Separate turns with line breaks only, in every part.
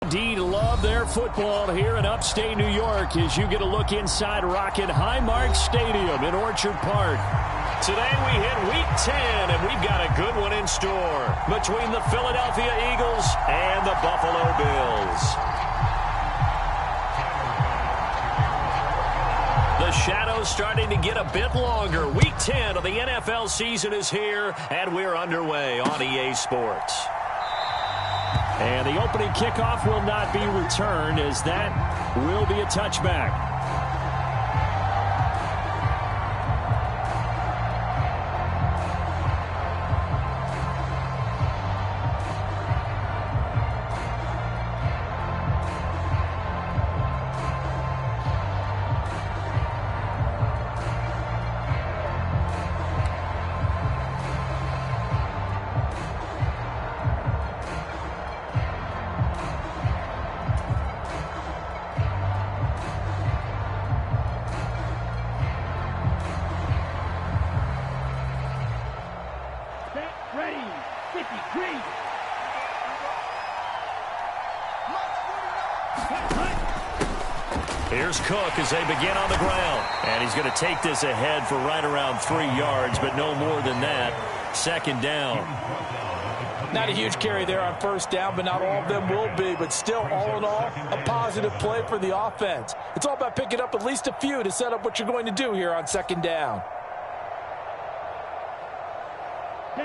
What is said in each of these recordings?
Indeed, love their football here in upstate New York as you get a look inside Rocket Highmark Stadium in Orchard Park. Today we hit Week 10, and we've got a good one in store between the Philadelphia Eagles and the Buffalo Bills. The shadow's starting to get a bit longer. Week 10 of the NFL season is here, and we're underway on EA Sports. And the opening kickoff will not be returned, as that will be a touchback. Here's Cook as they begin on the ground. And he's going to take this ahead for right around 3 yards, but no more than that. Second down.
Not a huge carry there on first down, but not all of them will be. But still, all in all, a positive play for the offense. It's all about picking up at least a few to set up what you're going to do here on second down.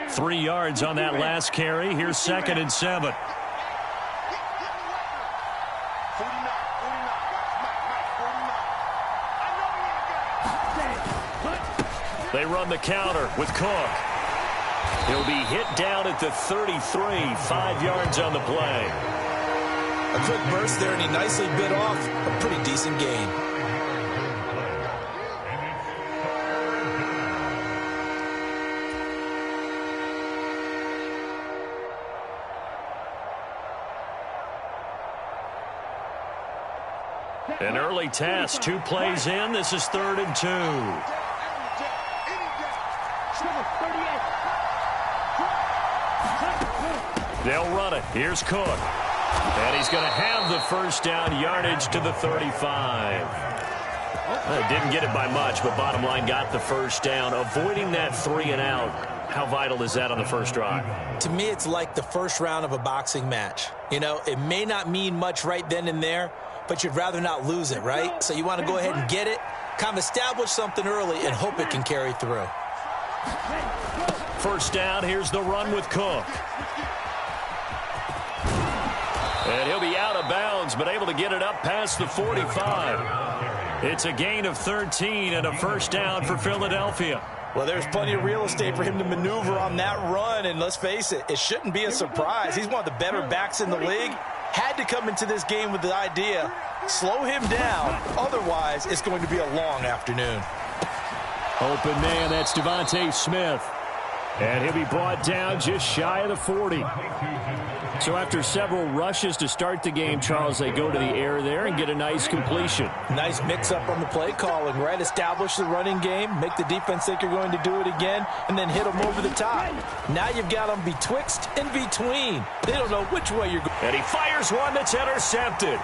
3 yards on that last carry. Here's 2nd and 7. They run the counter with Cook. He'll be hit down at the 33, 5 yards on the play.
A quick burst there, and he nicely bit off a pretty decent gain.
An early test, 2 plays in. This is 3rd and 2. They'll run it. Here's Cook. And he's going to have the first down, yardage to the 35. Didn't get it by much, but bottom line got the first down. Avoiding that 3 and out. How vital is that on the first drive?
To me, it's like the first round of a boxing match. You know, it may not mean much right then and there, but you'd rather not lose it, right? So you want to go ahead and get it, kind of establish something early, and hope it can carry through.
First down, here's the run with Cook. And he'll be out of bounds, but able to get it up past the 45. It's a gain of 13 and a first down for Philadelphia.
Well, there's plenty of real estate for him to maneuver on that run, and let's face it, it shouldn't be a surprise. He's one of the better backs in the league. Had to come into this game with the idea, slow him down, otherwise it's going to be a long afternoon.
Open man, that's Devontae Smith. And he'll be brought down just shy of the 40. So after several rushes to start the game, Charles, they go to the air there and get a nice completion.
Nice mix-up on the play calling, right? Establish the running game, make the defense think you're going to do it again, and then hit them over the top. Now you've got them betwixt and between. They don't know which way you're going.
And he fires one that's intercepted.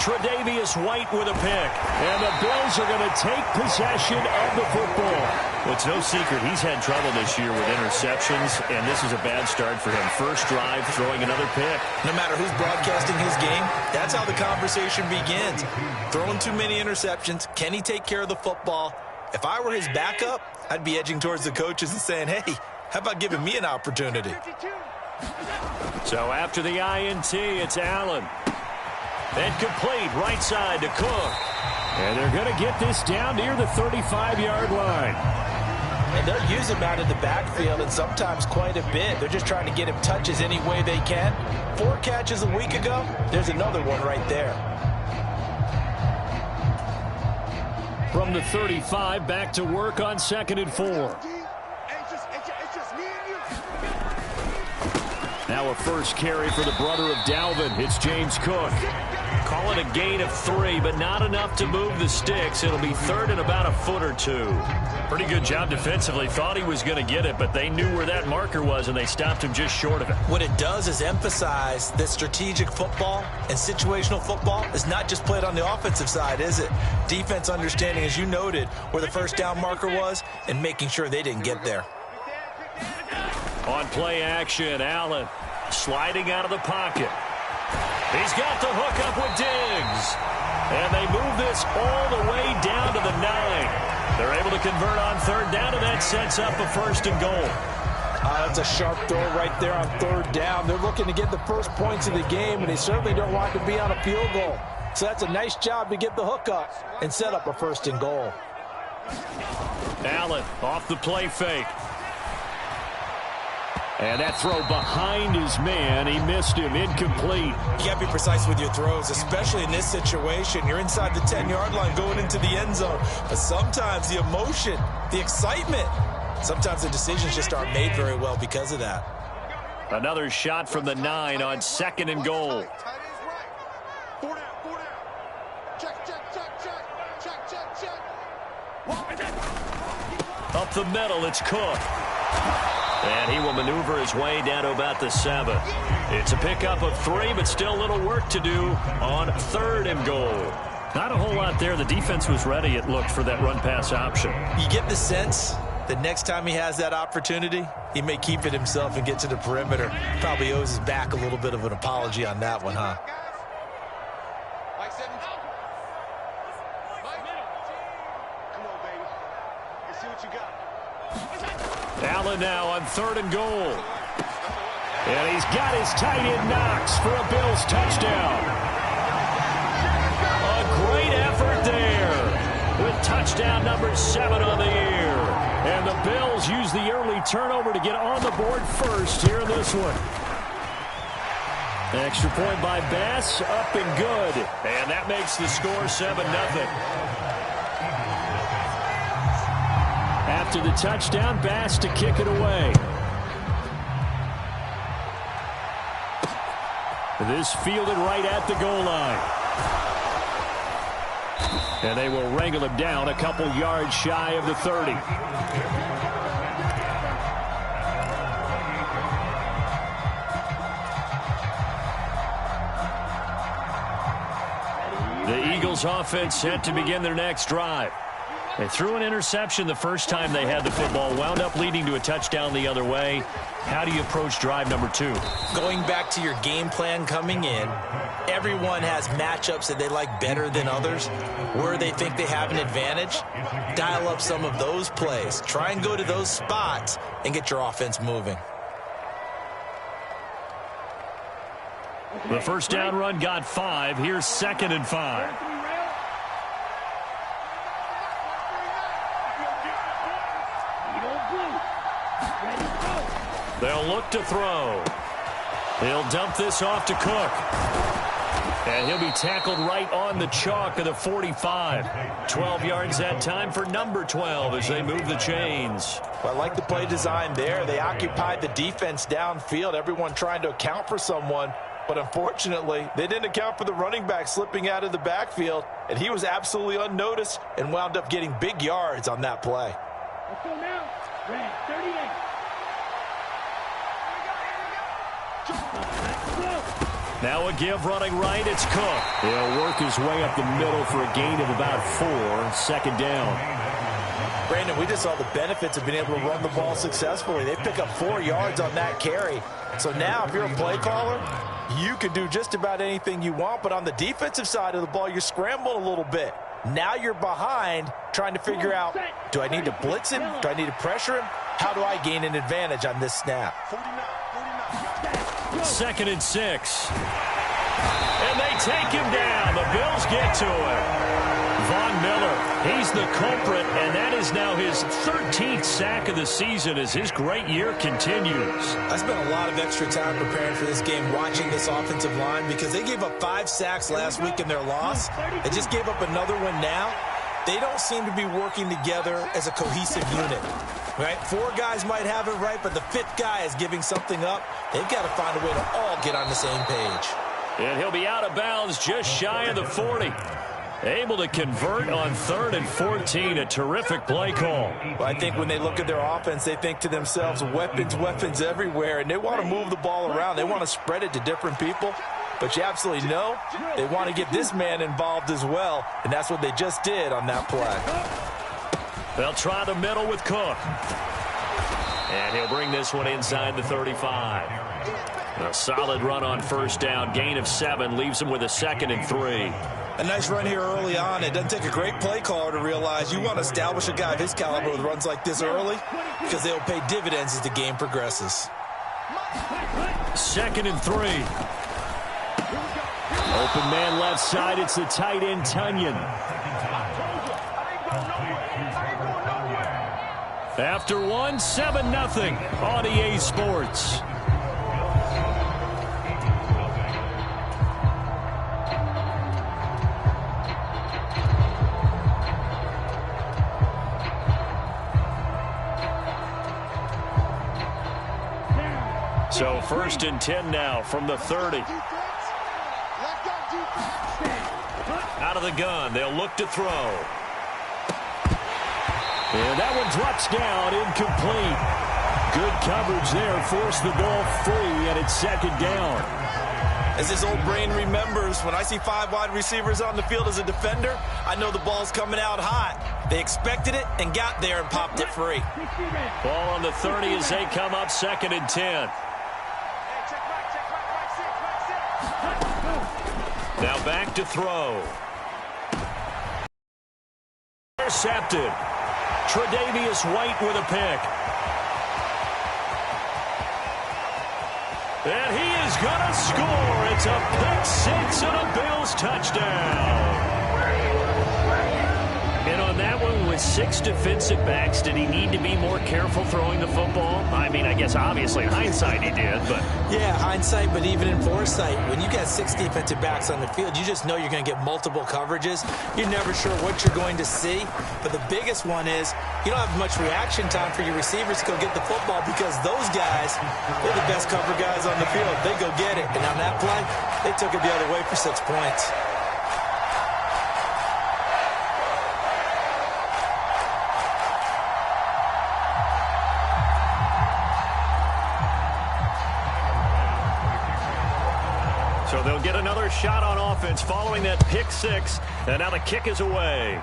Tre'Davious White with a pick. And the Bills are going to take possession of the football. Well, it's no secret he's had trouble this year with interceptions, and this is a bad start for him. First drive, throwing another pick.
No matter who's broadcasting his game, that's how the conversation begins. Throwing too many interceptions, can he take care of the football? If I were his backup, I'd be edging towards the coaches and saying, hey, how about giving me an opportunity?
So after the INT, it's Allen. And complete right side to Cook. And they're going to get this down near the 35-yard line.
And they'll use him out in the backfield, and sometimes quite a bit. They're just trying to get him touches any way they can. 4 catches a week ago. There's another one right there.
From the 35, back to work on 2nd and 4. Now a first carry for the brother of Dalvin. It's James Cook. Call it a gain of 3, but not enough to move the sticks. It'll be third and about a foot or 2. Pretty good job defensively. Thought he was going to get it, but they knew where that marker was, and they stopped him just short of it.
What it does is emphasize that strategic football and situational football is not just played on the offensive side, is it? Defense understanding, as you noted, where the first down marker was and making sure they didn't get there.
On play action, Allen sliding out of the pocket. He's got the hook up with Diggs. And they move this all the way down to the 9. They're able to convert on third down, and that sets up a first and goal.
That's a sharp throw right there on third down. They're looking to get the first points of the game, and they certainly don't want to be on a field goal. So that's a nice job to get the hook up and set up a first and goal.
Allen off the play fake. And that throw behind his man. He missed him. Incomplete.
You got to be precise with your throws, especially in this situation. You're inside the 10-yard line going into the end zone. But sometimes the emotion, the excitement, sometimes the decisions just aren't made very well because of that.
Another shot from the 9 on second and goal. Up the middle, it's Cook. And he will maneuver his way down to about the 7. It's a pickup of 3, but still a little work to do on third and goal. Not a whole lot there. The defense was ready, it looked, for that run-pass option.
You get the sense that next time he has that opportunity, he may keep it himself and get to the perimeter. Probably owes his back a little bit of an apology on that one, huh?
Allen now on third and goal. And he's got his tight end Knox for a Bills touchdown. A great effort there with touchdown number 7 on the year. And the Bills use the early turnover to get on the board first here in this one. Extra point by Bass, up and good. And that makes the score 7-0. After the touchdown, Bass to kick it away. This fielded right at the goal line. And they will wrangle him down a couple yards shy of the 30. The Eagles offense set to begin their next drive. They threw an interception the first time they had the football, wound up leading to a touchdown the other way. How do you approach drive number 2?
Going back to your game plan coming in, everyone has matchups that they like better than others, where they think they have an advantage. Dial up some of those plays. Try and go to those spots and get your offense moving.
The first down run got 5. Here's 2nd and 5. They'll look to throw. He'll dump this off to Cook. And he'll be tackled right on the chalk of the 45. 12 yards that time for number 12 as they move the chains.
Well, I like the play design there. They occupied the defense downfield, everyone trying to account for someone. But unfortunately, they didn't account for the running back slipping out of the backfield. And he was absolutely unnoticed and wound up getting big yards on that play.
Let's go now. Red 38.
Now a give running right, it's Cook. He'll work his way up the middle for a gain of about 4. 2nd down.
Brandon, we just saw the benefits of being able to run the ball successfully. They pick up 4 yards on that carry. So now if you're a play caller, you can do just about anything you want. But on the defensive side of the ball, you're scrambling a little bit. Now you're behind trying to figure out, do I need to blitz him? Do I need to pressure him? How do I gain an advantage on this snap?
2nd and 6. And they take him down. The Bills get to him. Von Miller, he's the culprit, and that is now his 13th sack of the season as his great year continues.
I spent a lot of extra time preparing for this game, watching this offensive line, because they gave up 5 sacks last week in their loss. They just gave up another one now. They don't seem to be working together as a cohesive unit. Right? 4 guys might have it right, but the 5th guy is giving something up. They've got to find a way to all get on the same page.
And he'll be out of bounds just shy of the 40. Able to convert on 3rd and 14. A terrific play call.
Well, I think when they look at their offense, they think to themselves, weapons, weapons everywhere, and they want to move the ball around. They want to spread it to different people. But you absolutely know they want to get this man involved as well, and that's what they just did on that play.
They'll try the middle with Cook. And he'll bring this one inside the 35. A solid run on first down. Gain of 7 leaves him with a 2nd and 3.
A nice run here early on. It doesn't take a great play caller to realize you want to establish a guy of his caliber with runs like this early because they'll pay dividends as the game progresses.
2nd and 3. Open man left side. It's the tight end, Tunyon. After 1, 7-0 on EA Sports. So 1st and 10 now from the 30. Out of the gun, they'll look to throw. And that one drops down, incomplete. Good coverage there, forced the ball free, and it's 2nd down.
As his old brain remembers, when I see 5 wide receivers on the field as a defender, I know the ball's coming out hot. They expected it and got there and popped it free.
Ball on the 30 as they come up 2nd and 10. Now back to throw. Intercepted. Tre'Davious White with a pick. And he is going to score. It's a pick 6 and a Bills touchdown. And on that one, with 6 defensive backs, did he need to be more careful throwing the football? I mean, I guess obviously in hindsight he did, but...
Yeah, hindsight, but even in foresight, when you got 6 defensive backs on the field, you just know you're going to get multiple coverages. You're never sure what you're going to see. But the biggest one is you don't have much reaction time for your receivers to go get the football because those guys, they're the best cover guys on the field. They go get it. And on that play, they took it the other way for 6 points.
So they'll get another shot on offense following that pick 6. And now the kick is away.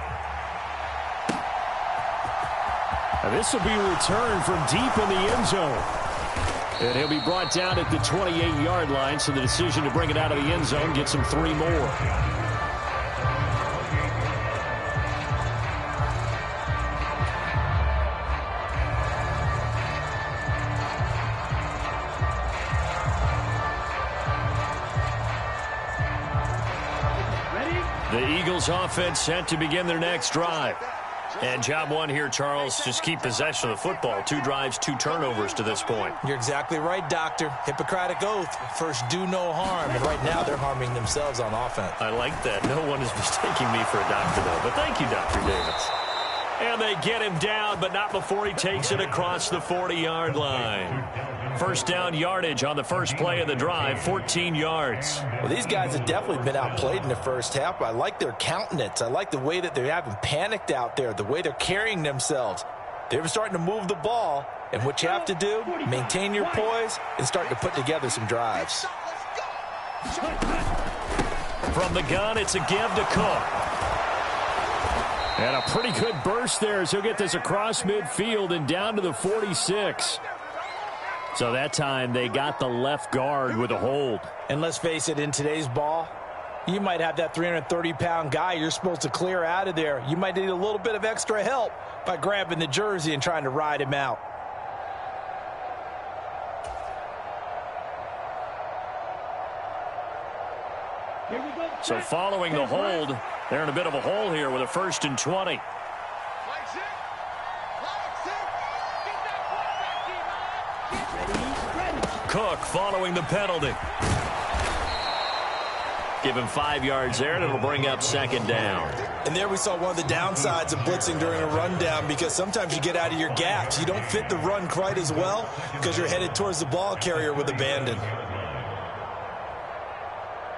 And this will be returned from deep in the end zone. And he'll be brought down at the 28-yard line. So the decision to bring it out of the end zone gets him 3 more. The Eagles offense set to begin their next drive. And job 1 here, Charles, just keep possession of the football. 2 drives, 2 turnovers to this point.
You're exactly right, Doctor. Hippocratic oath. First, do no harm. And right now, they're harming themselves on offense.
I like that. No one is mistaking me for a doctor, though. But thank you, Dr. Davis. And they get him down, but not before he takes it across the 40-yard line. First down yardage on the first play of the drive, 14 yards.
Well, these guys have definitely been outplayed in the first half, but I like their countenance. I like the way that they haven't panicked out there, the way they're carrying themselves. They're starting to move the ball, and what you have to do, maintain your poise and start to put together some drives.
From the gun, it's a give to Cook. And a pretty good burst there as he'll get this across midfield and down to the 46. So that time they got the left guard with a hold.
And let's face it, in today's ball, you might have that 330-pound guy you're supposed to clear out of there. You might need a little bit of extra help by grabbing the jersey and trying to ride him out.
So following the hold, they're in a bit of a hole here with a 1st and 20. Cook following the penalty. Give him 5 yards there, and it'll bring up second down.
And there we saw one of the downsides of blitzing during a rundown, because sometimes you get out of your gaps. You don't fit the run quite as well because you're headed towards the ball carrier with abandon.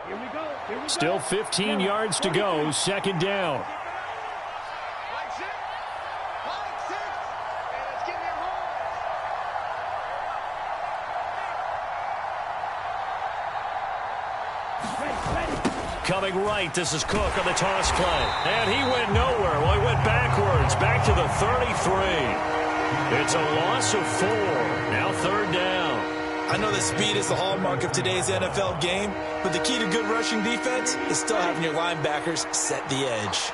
Here we go. Here we
Still
go.
15 yards to go, second down. Coming right, this is Cook on the toss play. And he went nowhere. Well, he went backwards, back to the 33. It's a loss of 4. Now third down.
I know that speed is the hallmark of today's NFL game, but the key to good rushing defense is still having your linebackers set the edge.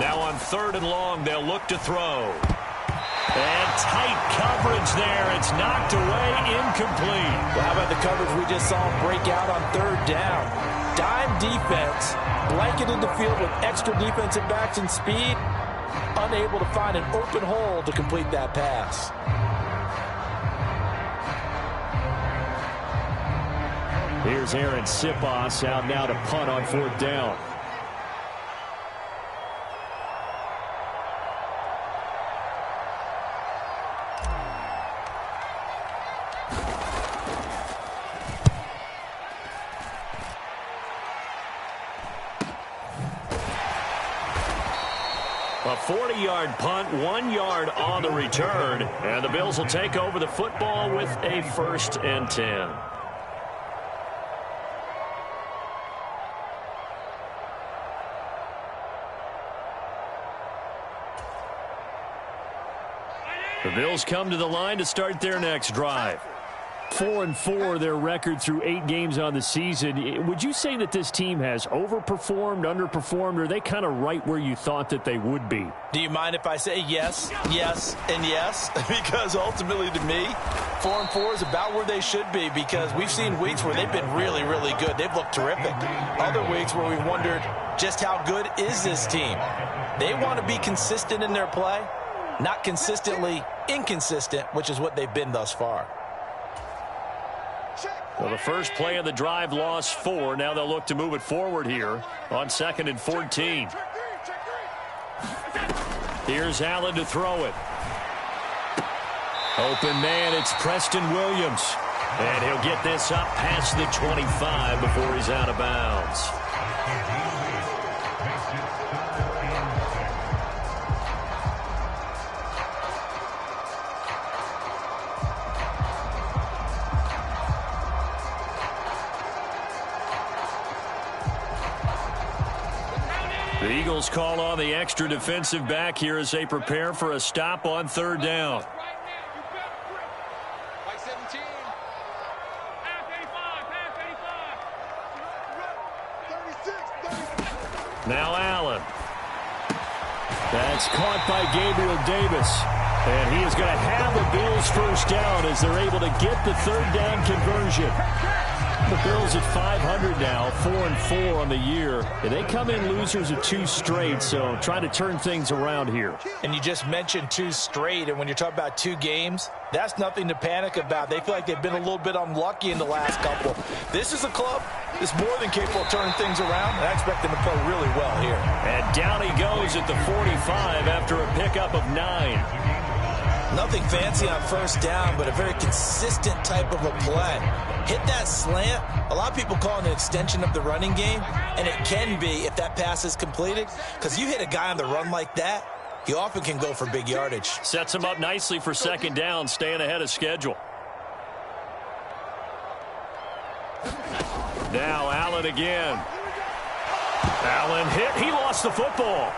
Now on third and long, they'll look to throw. And tight coverage there. It's knocked away, incomplete.
Well, how about the coverage we just saw break out on third down? Dime defense, blanketed the field with extra defensive backs and speed, unable to find an open hole to complete that pass.
Here's Aaron Sipos out now to punt on fourth down. A 40-yard punt, 1 yard on the return, and the Bills will take over the football with a 1st and 10. The Bills come to the line to start their next drive. 4-4 their record through 8 games on the season. Would you say that this team has overperformed, underperformed, or are they kind of right where you thought that they would be?
Do you mind if I say yes, yes, and yes? Because ultimately to me, 4-4 is about where they should be, because we've seen weeks where they've been really, really good. They've looked terrific. Other weeks where we wondered just how good is this team. They want to be consistent in their play, not consistently inconsistent, which is what they've been thus far.
Well, the first play of the drive lost 4. Now they'll look to move it forward here on 2nd and 14. Here's Allen to throw it. Open man, it's Preston Williams. And he'll get this up past the 25 before he's out of bounds. The Eagles call on the extra defensive back here as they prepare for a stop on third down. Now Allen. That's caught by Gabriel Davis. And he is going to have the Bills first down as they're able to get the third down conversion. The Bills at 500 now, 4-4 on the year. And they come in losers of 2 straight, so trying to turn things around here.
And you just mentioned 2 straight, and when you're talking about 2 games, that's nothing to panic about. They feel like they've been a little bit unlucky in the last couple. This is a club that's more than capable of turning things around, and I expect them to play really well here.
And down he goes at the 45 after a pickup of 9.
Nothing fancy on first down, but a very consistent type of a play. Hit that slant. A lot of people call it an extension of the running game, and it can be if that pass is completed, because you hit a guy on the run like that, he often can go for big yardage.
Sets him up nicely for second down, staying ahead of schedule. Now Allen again. Allen hit. He lost the football.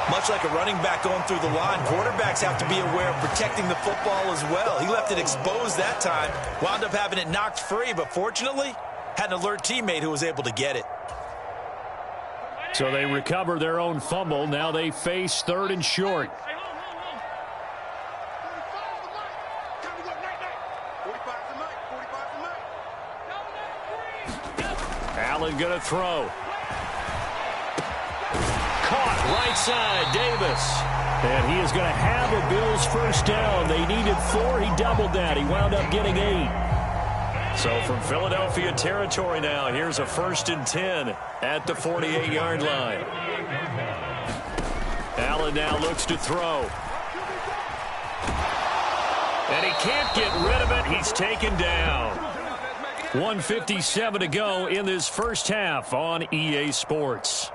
Much like a running back going through the line, quarterbacks have to be aware of protecting the football as well. He left it exposed that time, wound up having it knocked free, but fortunately, had an alert teammate who was able to get it.
So they recover their own fumble. Now they face 3rd and short. Allen going to throw. caught right side, Davis. And he is going to have a Bills first down. They needed 4. He doubled that. He wound up getting 8. So from Philadelphia territory now, here's a 1st and 10 at the 48-yard line. Allen now looks to throw. And he can't get rid of it. He's taken down. 1:57 to go in this first half on EA Sports.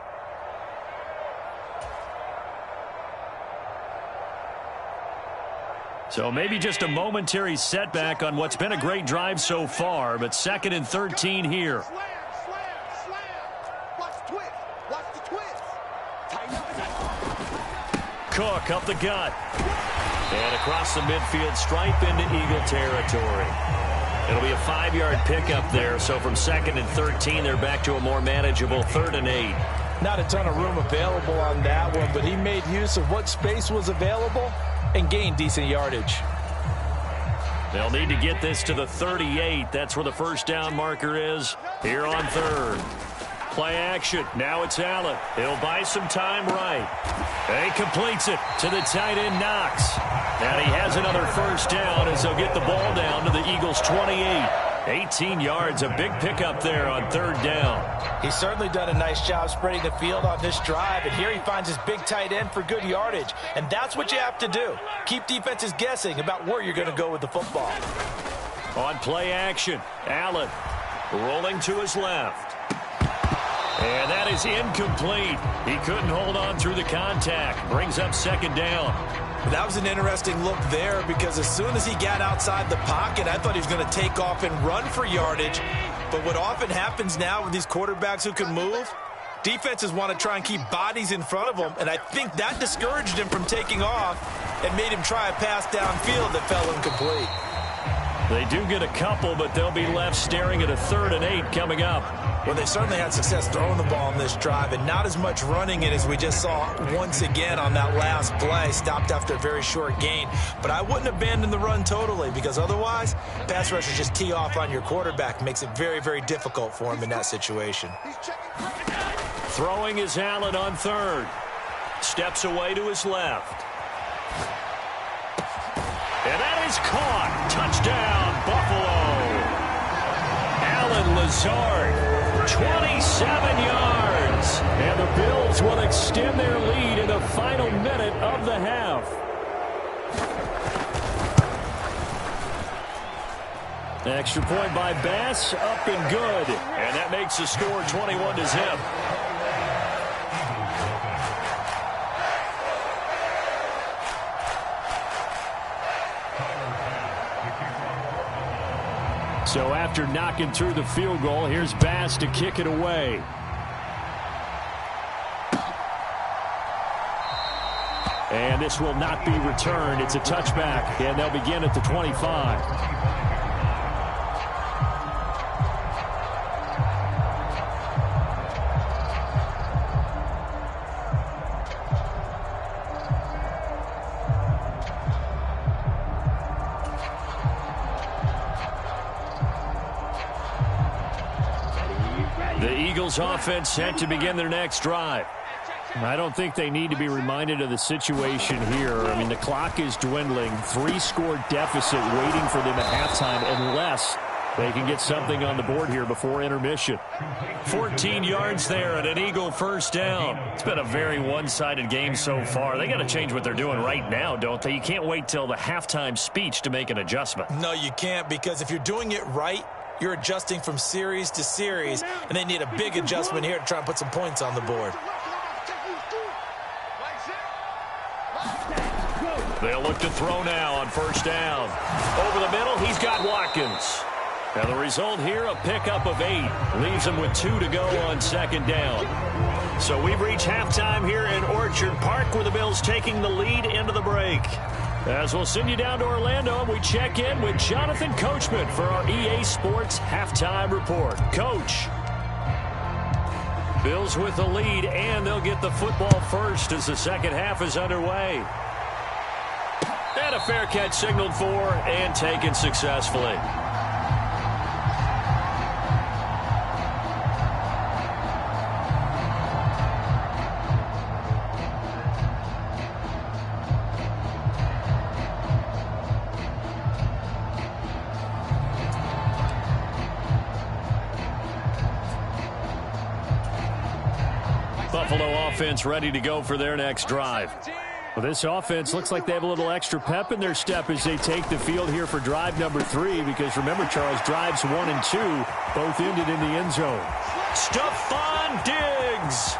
So maybe just a momentary setback on what's been a great drive so far, but 2nd and 13 here. Cook up the gut. And across the midfield stripe into Eagle territory. It'll be a 5-yard pickup there, so from 2nd and 13, they're back to a more manageable 3rd and 8.
Not a ton of room available on that one, but he made use of what space was available and gained decent yardage.
They'll need to get this to the 38. That's where the first down marker is here on 3rd. Play action. Now it's Allen. He'll buy some time right. And he completes it to the tight end, Knox. And he has another first down as they'll get the ball down to the Eagles' 28. 18 yards, a big pickup there on 3rd down.
He's certainly done a nice job spreading the field on this drive, and here he finds his big tight end for good yardage. And that's what you have to do. Keep defenses guessing about where you're going to go with the football.
On play action, Allen rolling to his left. And that is incomplete. He couldn't hold on through the contact. Brings up 2nd down.
That was an interesting look there because as soon as he got outside the pocket, I thought he was going to take off and run for yardage. But what often happens now with these quarterbacks who can move, defenses want to try and keep bodies in front of them, and I think that discouraged him from taking off and made him try a pass downfield that fell incomplete.
They do get a couple, but they'll be left staring at a 3rd and 8 coming up.
Well, they certainly had success throwing the ball on this drive, and not as much running it as we just saw once again on that last play. Stopped after a very short gain. But I wouldn't abandon the run totally, because otherwise, pass rushers just tee off on your quarterback. Makes it very, very difficult for him in that situation.
Throwing is Allen on 3rd. Steps away to his left. And that is caught. Touchdown, Buffalo. Allen Lazard, 27 yards. And the Bills will extend their lead in the final minute of the half. Extra point by Bass, up and good. And that makes the score 21-0. So after knocking through the field goal, here's Bass to kick it away. And this will not be returned. It's a touchback, and they'll begin at the 25. The Eagles offense set to begin their next drive. I don't think they need to be reminded of the situation here. I mean, the clock is dwindling. 3-score deficit waiting for them at halftime unless they can get something on the board here before intermission. 14 yards there and an Eagle first down. It's been a very one-sided game so far. They got to change what they're doing right now, don't they? You can't wait till the halftime speech to make an adjustment.
No, you can't, because if you're doing it right, you're adjusting from series to series, and they need a big adjustment here to try and put some points on the board.
They'll look to throw now on first down. Over the middle, he's got Watkins. Now the result here, a pickup of 8. Leaves him with 2 to go on second down. So we've reached halftime here in Orchard Park, where the Bills taking the lead into the break. As we'll send you down to Orlando, and we check in with Jonathan Coachman for our EA Sports Halftime Report. Coach. Bills with the lead, and they'll get the football first as the second half is underway. And a fair catch signaled for and taken successfully. Buffalo offense ready to go for their next drive. Well, this offense looks like they have a little extra pep in their step as they take the field here for drive number 3, because remember, Charles, drives 1 and 2 both ended in the end zone. Stephon Diggs.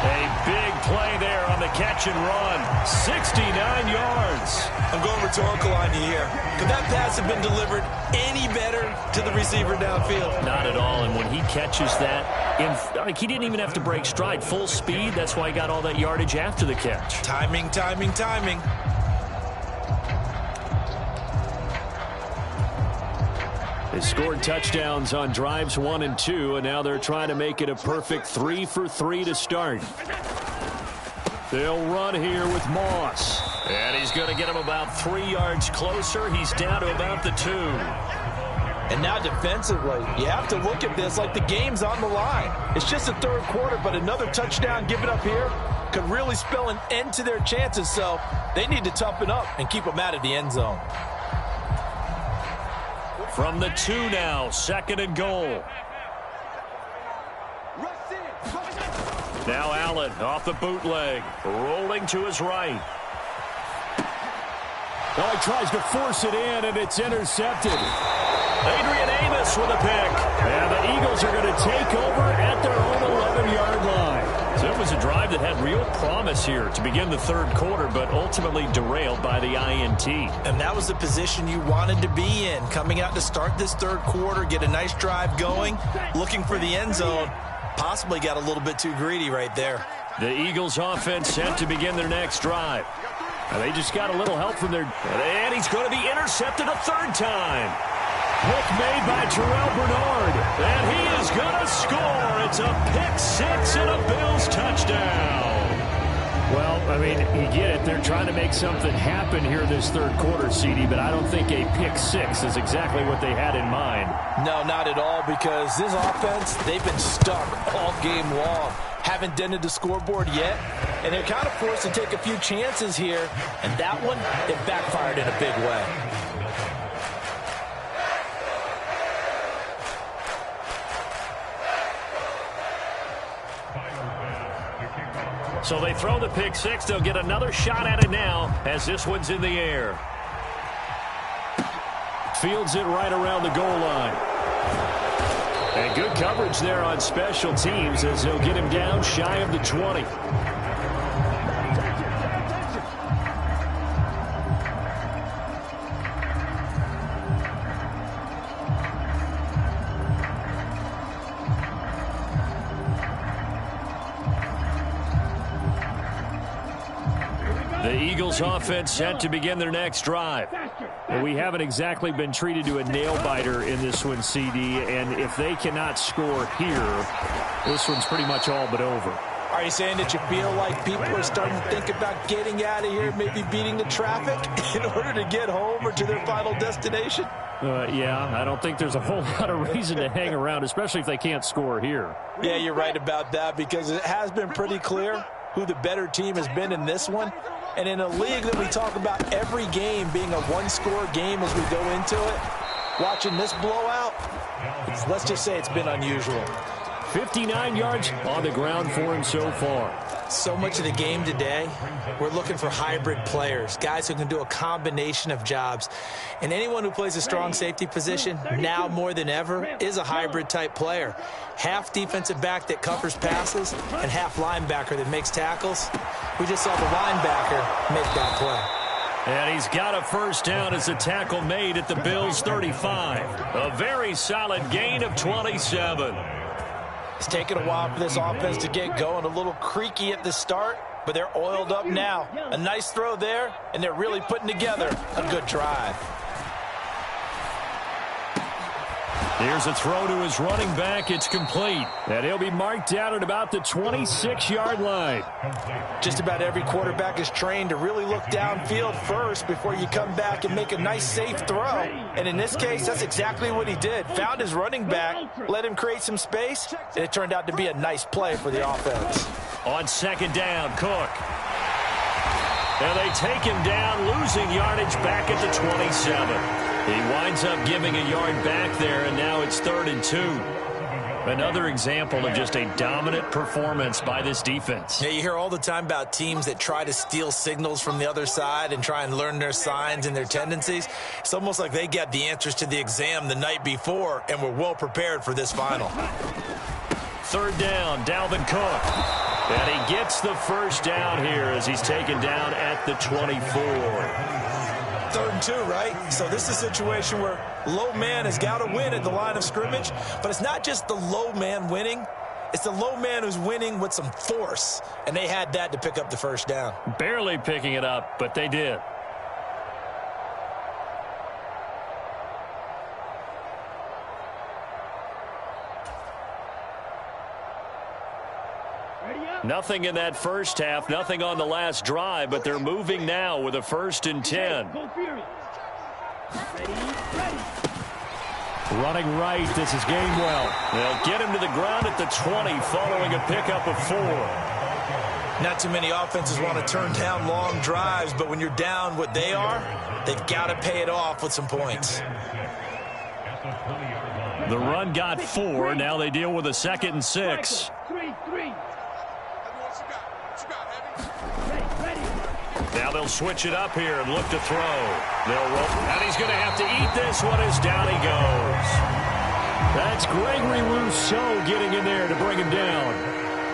A big play there on the catch and run. 69 yards.
I'm going rhetorical on you here. Could that pass have been delivered any better to the receiver downfield?
Not at all, and when he catches that, he didn't even have to break stride. Full speed, that's why he got all that yardage after the catch.
Timing, timing, timing.
They scored touchdowns on drives 1 and 2, and now they're trying to make it a perfect 3 for 3 to start. They'll run here with Moss. And he's going to get him about 3 yards closer. He's down to about the 2.
And now defensively, you have to look at this like the game's on the line. It's just the third quarter, but another touchdown given up here could really spell an end to their chances. So they need to toughen up and keep them out of the end zone.
From the 2 now, 2nd and goal. Now Allen off the bootleg, rolling to his right. Oh, he tries to force it in, and it's intercepted. Adrian Amos with a pick. And the Eagles are going to take over at their own 11-yard line. So it was a drive that had real promise here to begin the third quarter, but ultimately derailed by the INT.
And that was the position you wanted to be in, coming out to start this third quarter, get a nice drive going, looking for the end zone. Possibly got a little bit too greedy right there.
The Eagles offense set to begin their next drive. And they just got a little help from their... And he's going to be intercepted a third time. Pick made by Terrell Bernard. And he is going to score. It's a pick-6 and a Bills touchdown. Well, I mean, you get it. They're trying to make something happen here this third quarter, CD, but I don't think a pick-6 is exactly what they had in mind.
No, not at all, because this offense, they've been stuck all game long. Haven't dented the scoreboard yet, and they're kind of forced to take a few chances here, and that one, it backfired in a big way.
So they throw the pick-6. They'll get another shot at it now as this one's in the air. Fields it right around the goal line. And good coverage there on special teams as they'll get him down shy of the 20. The Eagles offense set to begin their next drive. Well, we haven't exactly been treated to a nail-biter in this one, CD, and if they cannot score here, this one's pretty much all but over.
Are you saying that you feel like people are starting to think about getting out of here, maybe beating the traffic in order to get home or to their final destination?
Yeah, I don't think there's a whole lot of reason to hang around, especially if they can't score here.
Yeah, you're right about that, because it has been pretty clear who the better team has been in this one. And in a league that we talk about every game being a one-score game as we go into it, watching this blowout, let's just say it's been unusual.
59 yards on the ground for him so far.
So much of the game today, we're looking for hybrid players, guys who can do a combination of jobs. And anyone who plays a strong safety position, now more than ever, is a hybrid-type player. Half defensive back that covers passes and half linebacker that makes tackles. We just saw the linebacker make that play.
And he's got a first down as a tackle made at the Bills' 35. A very solid gain of 27.
It's taken a while for this offense to get going. A little creaky at the start, but they're oiled up now. A nice throw there, and they're really putting together a good drive.
Here's a throw to his running back. It's complete. And he'll be marked down at about the 26-yard line.
Just about every quarterback is trained to really look downfield first before you come back and make a nice, safe throw. And in this case, that's exactly what he did. Found his running back, let him create some space, and it turned out to be a nice play for the offense.
On second down, Cook. And they take him down, losing yardage back at the 27. He winds up giving a yard back there, and now it's 3rd and 2. Another example of just a dominant performance by this defense.
Yeah, you hear all the time about teams that try to steal signals from the other side and try and learn their signs and their tendencies. It's almost like they got the answers to the exam the night before and were well prepared for this final.
Third down, Dalvin Cook. And he gets the first down here as he's taken down at the 24.
3rd and 2, right? So this is a situation where low man has got to win at the line of scrimmage, but it's not just the low man winning. It's the low man who's winning with some force, and they had that to pick up the first down.
Barely picking it up, but they did. Nothing in that first half, nothing on the last drive, but they're moving now with a 1st and 10. Running right, this is Gainwell. They'll get him to the ground at the 20 following a pickup of 4.
Not too many offenses want to turn down long drives, but when you're down what they are, they've got to pay it off with some points.
The run got 4. Now they deal with a 2nd and 6. Now they'll switch it up here and look to throw. They'll roll, and he's going to have to eat this one as down he goes. That's Gregory Rousseau getting in there to bring him down.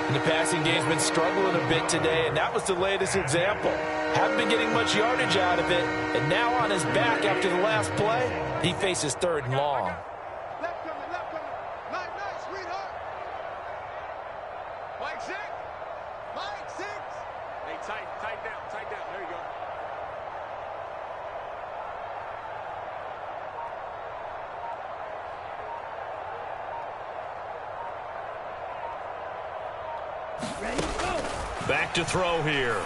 And the passing game's been struggling a bit today, and that was the latest example. Haven't been getting much yardage out of it, and now on his back after the last play, he faces 3rd and long.
Left coming. Nice, sweetheart. Mike 6. Hey, tight down. There you go. Ready, go.
Back to throw here.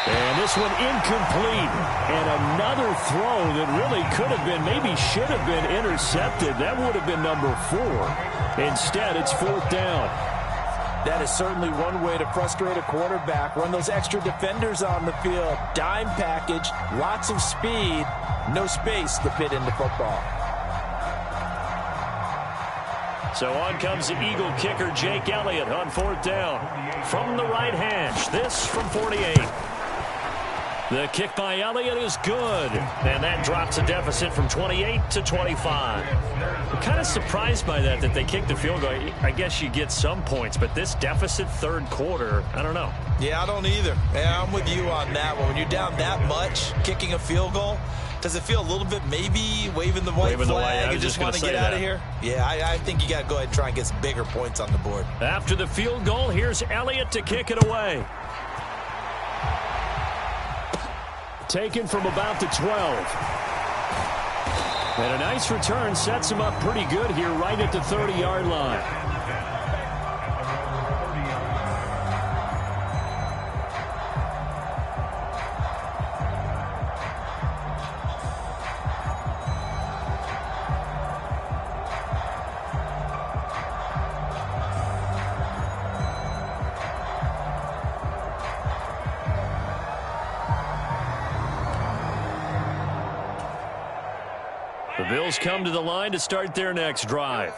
And this one incomplete. And another throw that really could have been, maybe should have been intercepted. That would have been number 4. Instead, it's 4th down.
That is certainly one way to frustrate a quarterback. Run those extra defenders on the field. Dime package, lots of speed, no space to fit into football.
So on comes the Eagle kicker, Jake Elliott, on 4th down. From the right hash, this from 48. The kick by Elliott is good. And that drops the deficit from 28 to 25. I'm kind of surprised by that they kicked the field goal. I guess you get some points, but this deficit 3rd quarter, I don't know.
Yeah, I don't either. Yeah, I'm with you on that one. When you're down that much, kicking a field goal, does it feel a little bit maybe waving the white flag and just want to get out of here? Yeah, I think you got to go ahead and try and get some bigger points on the board.
After the field goal, here's Elliott to kick it away. Taken from about the 12. And a nice return sets him up pretty good here right at the 30-yard line. The Bills come to the line to start their next drive.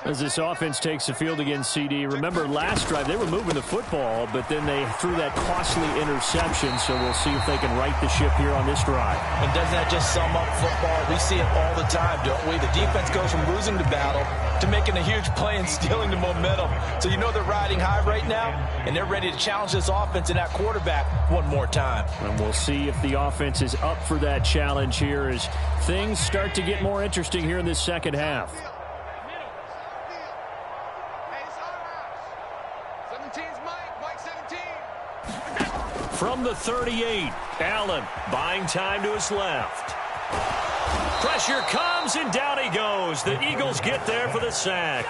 As this offense takes the field against CD. Remember, last drive, they were moving the football, but then they threw that costly interception, so we'll see if they can right the ship here on this drive.
And doesn't that just sum up football? We see it all the time, don't we? The defense goes from losing the battle to making a huge play and stealing the momentum. So you know they're riding high right now, and they're ready to challenge this offense and that quarterback one more time.
And we'll see if the offense is up for that challenge here as things start to get more interesting here in this second half. From the 38, Allen buying time to his left. Pressure comes, and down he goes. The Eagles get there for the sack.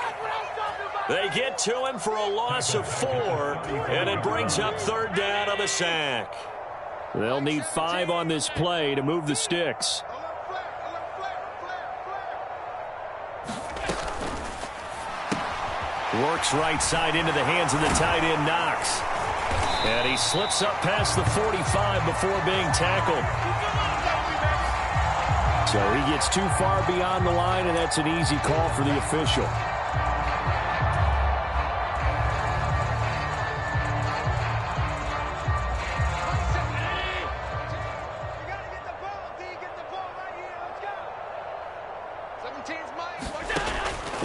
They get to him for a loss of 4, and it brings up 3rd down on the sack. They'll need 5 on this play to move the sticks. Works right side into the hands of the tight end, Knox. And he slips up past the 45 before being tackled. So he gets too far beyond the line, and that's an easy call for the official.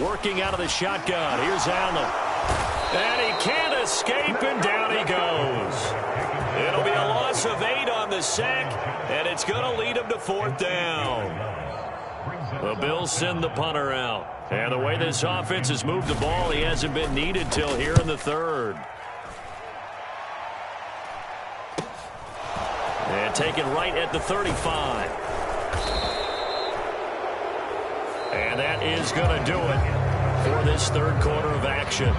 Working out of the shotgun. Here's Allen. And he can't escape, and down he goes. It'll be a loss of 8 on the sack, and it's going to lead him to 4th down. The Bills send the punter out. And the way this offense has moved the ball, he hasn't been needed till here in the 3rd. And taken right at the 35. And that is going to do it for this 3rd quarter of action.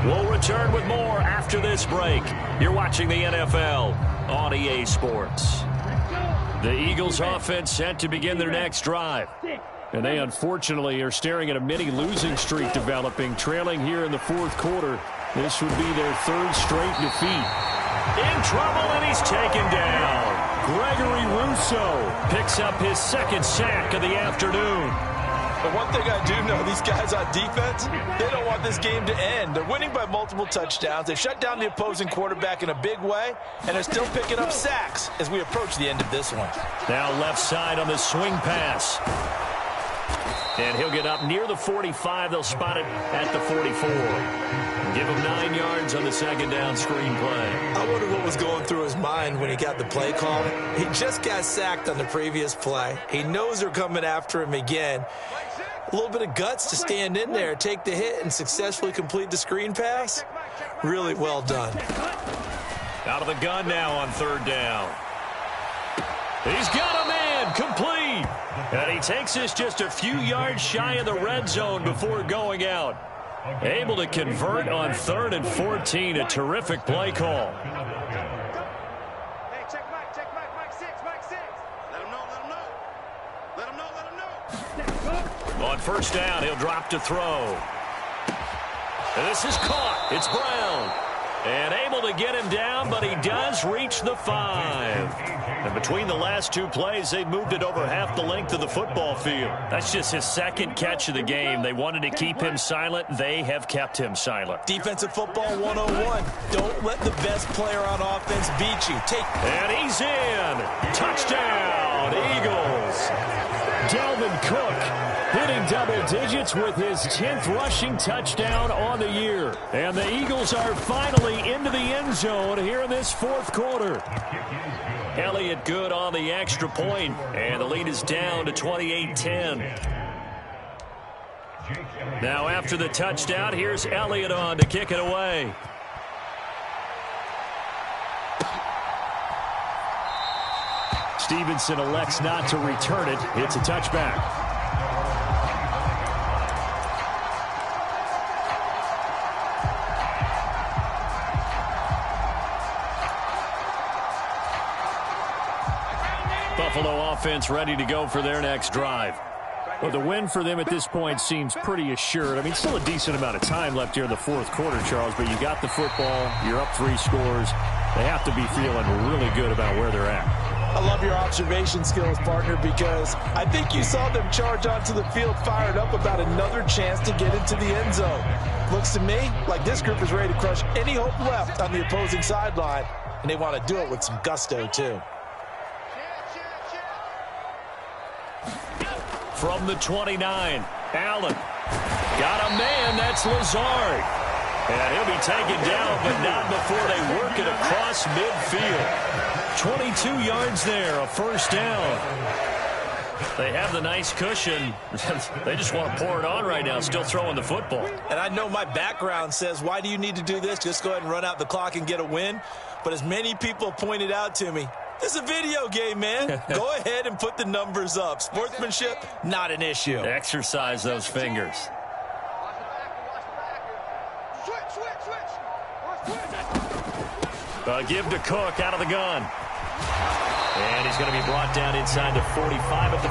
We'll return with more after this break. You're watching the NFL on EA Sports. The Eagles offense set to begin their next drive. And they unfortunately are staring at a mini losing streak developing, trailing here in the 4th quarter. This would be their 3rd straight defeat. In trouble, and he's taken down. Gregory Rousseau picks up his 2nd sack of the afternoon.
But one thing I do know, these guys on defense, they don't want this game to end. They're winning by multiple touchdowns. They've shut down the opposing quarterback in a big way, and they're still picking up sacks as we approach the end of this one.
Now left side on the swing pass. And he'll get up near the 45. They'll spot it at the 44. Give him 9 yards on the 2nd down screen play.
I wonder what was going through his mind when he got the play call. He just got sacked on the previous play. He knows they're coming after him again. A little bit of guts to stand in there, take the hit, and successfully complete the screen pass. Really well done.
Out of the gun now on 3rd down. He's got a man complete. And he takes us just a few yards shy of the red zone before going out. Able to convert on 3rd and 14. A terrific play call.
Hey, check Mike, Mike 6. Let him know.
On 1st down, he'll drop to throw. And this is caught. It's Brown. And able to get him down, but he does reach the 5. And between the last 2 plays, they've moved it over half the length of the football field. That's just his 2nd catch of the game. They wanted to keep him silent. They have kept him silent.
Defensive football 101. Don't let the best player on offense beat you.
And he's in. Touchdown, Eagles. Dalvin Cook hitting double digits with his 10th rushing touchdown on the year. And the Eagles are finally into the end zone here in this 4th quarter. Elliott good on the extra point, and the lead is down to 28-10. Now after the touchdown, here's Elliott on to kick it away. Stevenson elects not to return it. It's a touchback. Buffalo offense ready to go for their next drive. Well, the win for them at this point seems pretty assured. I mean, still a decent amount of time left here in the 4th quarter, Charles, but you got the football, you're up 3 scores. They have to be feeling really good about where they're at.
I love your observation skills, partner, because I think you saw them charge onto the field fired up about another chance to get into the end zone. Looks to me like this group is ready to crush any hope left on the opposing sideline, and they want to do it with some gusto, too.
From the 29, Allen. Got a man, that's Lazard. And he'll be taken down, but not before they work it across midfield. 22 yards there, a 1st down. They have the nice cushion. They just want to pour it on right now, still throwing the football.
And I know my background says, why do you need to do this? Just go ahead and run out the clock and get a win. But as many people pointed out to me, this is a video game, man. Go ahead and put the numbers up. Sportsmanship, not an issue.
Exercise those fingers. Give to Cook out of the gun. And he's going to be brought down inside the 45 at the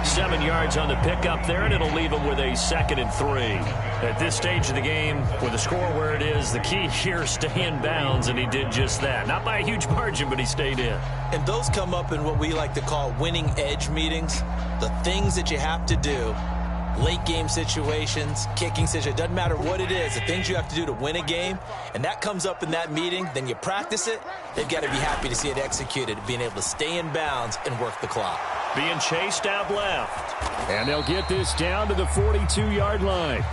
43. 7 yards on the pickup there, and it'll leave him with a 2nd and 3. At this stage of the game, with the score where it is, the key here, stay in bounds, and he did just that. Not by a huge margin, but he stayed in.
And those come up in what we like to call winning edge meetings. The things that you have to do. Late game situations, kicking situations, doesn't matter what it is, the things you have to do to win a game, and that comes up in that meeting, then you practice it, they've got to be happy to see it executed, being able to stay in bounds and work the clock.
being chased out left. And they'll get this down to the 42-yard line.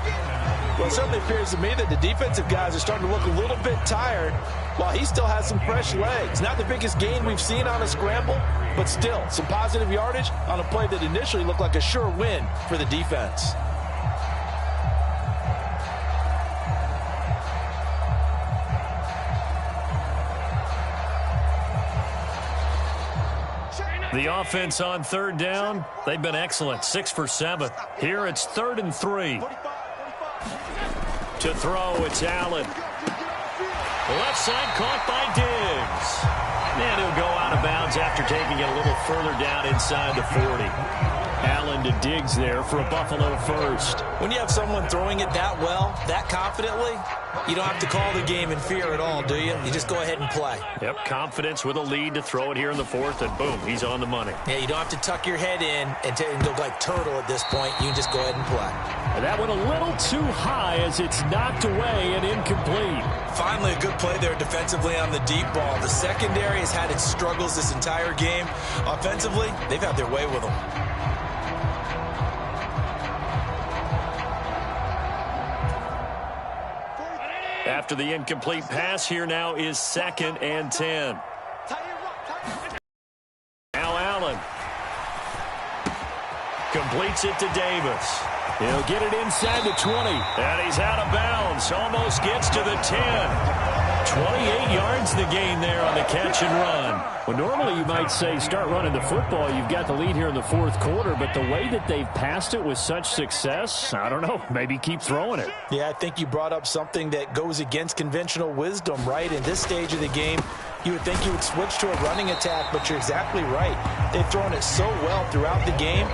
Well, it certainly appears to me that the defensive guys are starting to look a little bit tired while he still has some fresh legs. Not the biggest gain we've seen on a scramble, but still some positive yardage on a play that initially looked like a sure win for the defense.
The offense on third down, they've been excellent, 6 for 7. Here it's 3rd and 3. To throw, it's Allen. Left side caught by Diggs. And he'll go out of bounds after taking it a little further down inside the 40. Allen to Diggs there for a Buffalo first.
When you have someone throwing it that well, that confidently, you don't have to call the game in fear at all, do you? You just go ahead and play.
Yep, confidence with a lead to throw it here in the 4th, and boom, he's on the money.
Yeah, you don't have to tuck your head in and go like turtle at this point. You can just go ahead and play.
And that one a little too high as it's knocked away and incomplete.
Finally, a good play there defensively on the deep ball. The secondary has had its struggles this entire game. Offensively, they've had their way with them.
After the incomplete pass, here now is 2nd and 10. Now Allen completes it to Davis. He'll get it inside the 20. And he's out of bounds. Almost gets to the 10. 28 yards the gain there on the catch and run. Well, normally you might say start running the football. You've got the lead here in the 4th quarter, but the way that they've passed it with such success, I don't know, maybe keep throwing it.
Yeah, I think you brought up something that goes against conventional wisdom, right? In this stage of the game, you would think you would switch to a running attack, but you're exactly right. They've thrown it so well throughout the game,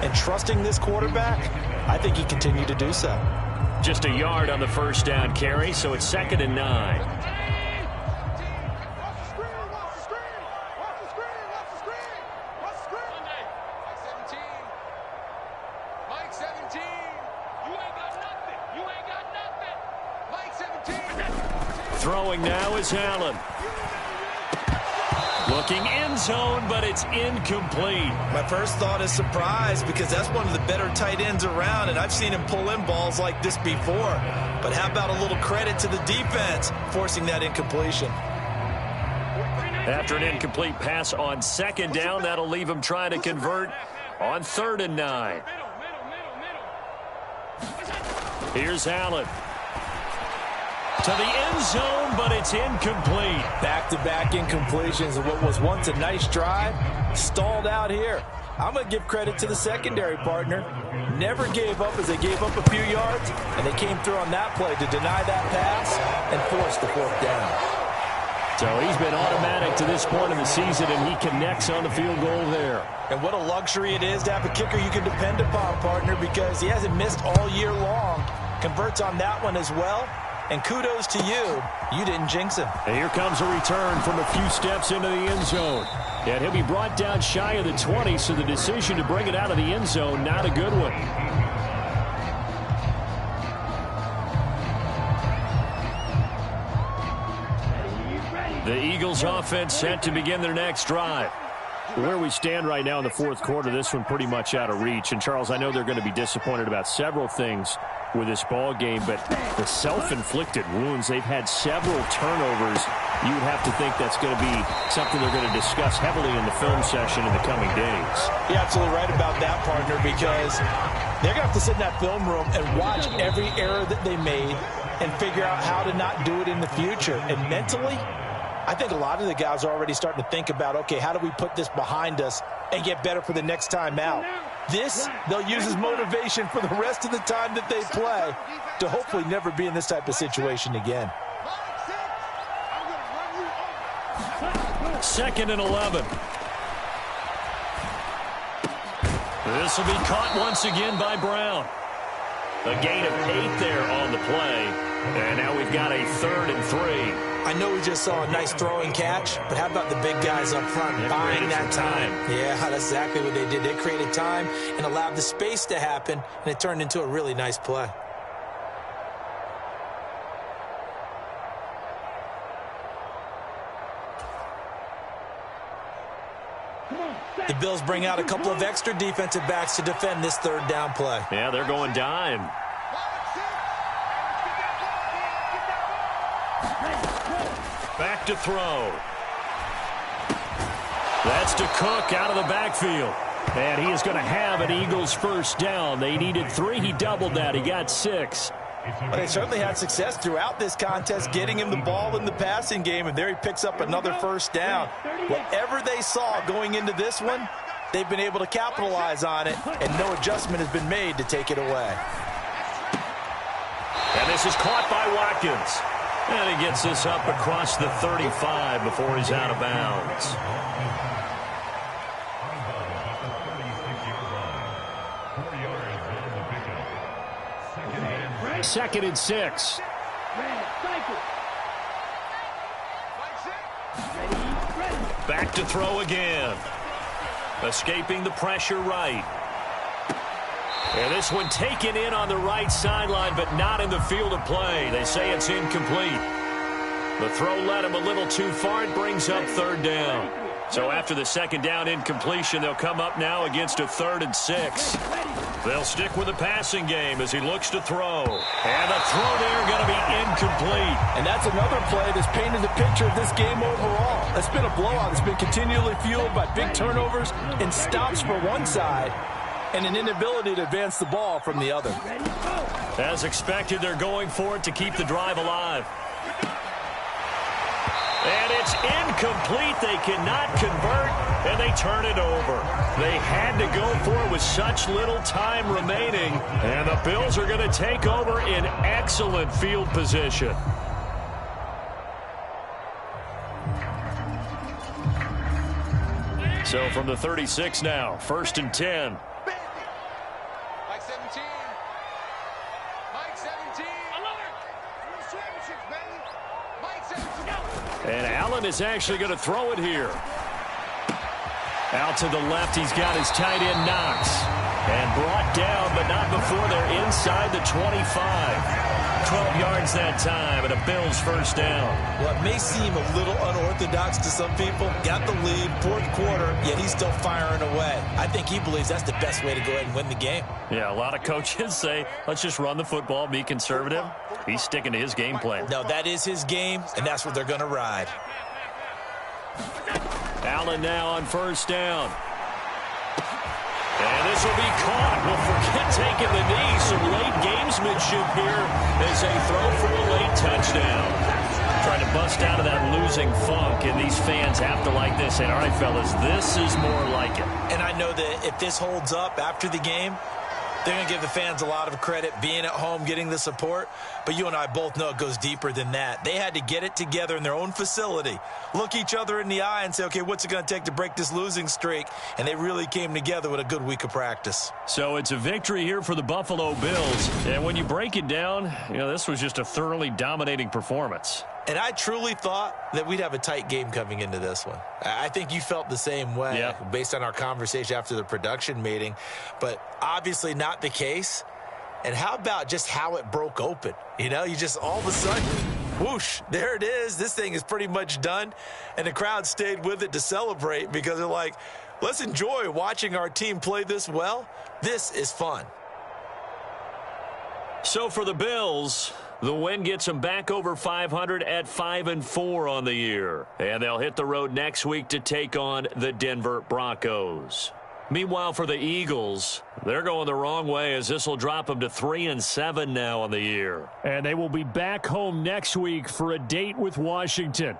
and trusting this quarterback, I think he continued to do so.
Just a yard on the first down carry, so it's 2nd and 9. Throwing now is Allen. Looking end zone, but it's incomplete.
My first thought is surprise because that's one of the better tight ends around, and I've seen him pull in balls like this before. But how about a little credit to the defense forcing that incompletion?
After an incomplete pass on 2nd down, that'll leave him trying to convert on 3rd and 9. Here's Allen. To the end zone, but it's incomplete.
Back-to-back incompletions of what was once a nice drive, stalled out here. I'm going to give credit to the secondary partner. Never gave up as they gave up a few yards, and they came through on that play to deny that pass and force the 4th down.
So he's been automatic to this point in the season, and he connects on the field goal there.
And what a luxury it is to have a kicker you can depend upon, partner, because he hasn't missed all year long. Converts on that one as well. And kudos to you. You didn't jinx him.
And here comes a return from a few steps into the end zone. And he'll be brought down shy of the 20, so the decision to bring it out of the end zone, not a good one. The Eagles offense set to begin their next drive. Where we stand right now in the 4th quarter, this one pretty much out of reach. And, Charles, I know they're going to be disappointed about several things with this ball game, but the self-inflicted wounds, they've had several turnovers. You would have to think that's going to be something they're going to discuss heavily in the film session in the coming days.
You're absolutely right about that, partner, because they're going to have to sit in that film room and watch every error that they made and figure out how to not do it in the future. And mentally, I think a lot of the guys are already starting to think about, okay, how do we put this behind us and get better for the next time out? This, they'll use as motivation for the rest of the time that they play to hopefully never be in this type of situation again.
2nd and 11. This will be caught once again by Brown. A gain of 8 there on the play. And now we've got a 3rd and 3.
I know we just saw a nice throwing catch, but how about the big guys up front buying that time? Yeah, that's exactly what they did. They created time and allowed the space to happen, and it turned into a really nice play. The Bills bring out a couple of extra defensive backs to defend this third down play.
Yeah, they're going dime. Back to throw. That's to Cook out of the backfield. And he is going to have an Eagles first down. They needed 3. He doubled that. He got 6.
But they certainly had success throughout this contest, getting him the ball in the passing game, and there he picks up another first down. Whatever they saw going into this one, they've been able to capitalize on it, and no adjustment has been made to take it away.
And this is caught by Watkins. And he gets this up across the 35 before he's out of bounds. Second and 6. Back to throw again. Escaping the pressure right. And this one taken in on the right sideline, but not in the field of play. They say it's incomplete. The throw led him a little too far. It brings up third down. So after the second down incompletion, they'll come up now against a 3rd and 6. They'll stick with the passing game as he looks to throw. And the throw there going to be incomplete.
And that's another play that's painted the picture of this game overall. It's been a blowout. It's been continually fueled by big turnovers and stops for one side and an inability to advance the ball from the other.
As expected, they're going for it to keep the drive alive. And it's incomplete. They cannot convert, and they turn it over. They had to go for it with such little time remaining, and the Bills are going to take over in excellent field position. So from the 36 now, 1st and 10.
Mike 17. Mike 17. Mike 17.
And Allen is actually going to throw it here. Out to the left, he's got his tight end Knox. And brought down, but not before they're inside the 25. 12 yards that time, and a Bills first down.
Well, it may seem a little unorthodox to some people. Got the lead, 4th quarter, yet he's still firing away. I think he believes that's the best way to go ahead and win the game.
Yeah, a lot of coaches say, let's just run the football, be conservative. He's sticking to his game plan.
No, that is his game, and that's what they're going to ride.
Allen now on first down. And this will be caught. We'll forget taking the knee. Some late gamesmanship here as they throw for a late touchdown. Trying to bust out of that losing funk, and these fans have to like this. And all right, fellas, this is more like it.
And I know that if this holds up after the game, they're going to give the fans a lot of credit, being at home, getting the support. But you and I both know it goes deeper than that. They had to get it together in their own facility, look each other in the eye and say, okay, what's it going to take to break this losing streak? And they really came together with a good week of practice.
So it's a victory here for the Buffalo Bills. And when you break it down, this was just a thoroughly dominating performance.
And I truly thought that we'd have a tight game coming into this one. I think you felt the same way based on our conversation after the production meeting, but obviously not the case. And how about just how it broke open? You just all of a sudden, whoosh, there it is. This thing is pretty much done. And the crowd stayed with it to celebrate because they're like, let's enjoy watching our team play this well. This is fun.
So for the Bills, the win gets them back over 500 at 5-4 on the year. And they'll hit the road next week to take on the Denver Broncos. Meanwhile, for the Eagles, they're going the wrong way as this will drop them to 3-7 now on the year. And they will be back home next week for a date with Washington.